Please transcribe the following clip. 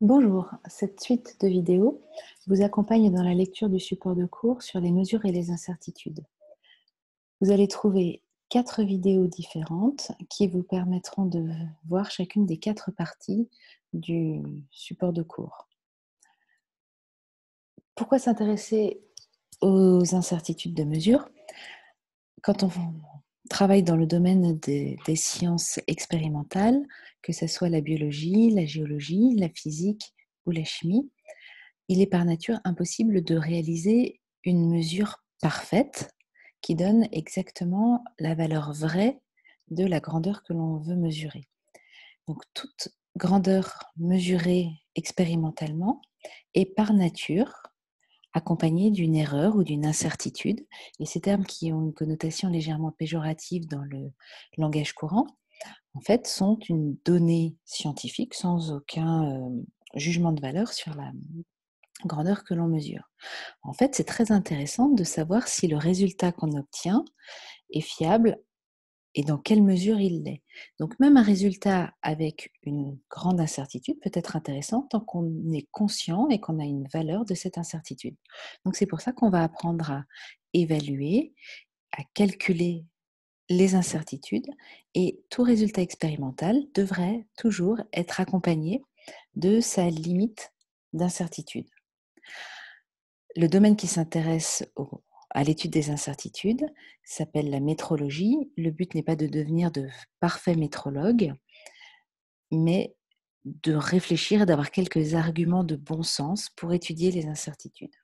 Bonjour, cette suite de vidéos vous accompagne dans la lecture du support de cours sur les mesures et les incertitudes. Vous allez trouver 4 vidéos différentes qui vous permettront de voir chacune des 4 parties du support de cours. Pourquoi s'intéresser aux incertitudes de mesure? Quand on travaille dans le domaine des sciences expérimentales, que ce soit la biologie, la géologie, la physique ou la chimie, il est par nature impossible de réaliser une mesure parfaite qui donne exactement la valeur vraie de la grandeur que l'on veut mesurer. Donc toute grandeur mesurée expérimentalement est par nature accompagnée d'une erreur ou d'une incertitude. Et ces termes qui ont une connotation légèrement péjorative dans le langage courant, en fait, sont une donnée scientifique sans aucun jugement de valeur sur la grandeur que l'on mesure. En fait, c'est très intéressant de savoir si le résultat qu'on obtient est fiable et dans quelle mesure il l'est. Donc même un résultat avec une grande incertitude peut être intéressant tant qu'on est conscient et qu'on a une valeur de cette incertitude. Donc c'est pour ça qu'on va apprendre à évaluer, à calculer les incertitudes, et tout résultat expérimental devrait toujours être accompagné de sa limite d'incertitude. Le domaine qui s'intéresse à l'étude des incertitudes s'appelle la métrologie. Le but n'est pas de devenir de parfaits métrologues, mais de réfléchir et d'avoir quelques arguments de bon sens pour étudier les incertitudes.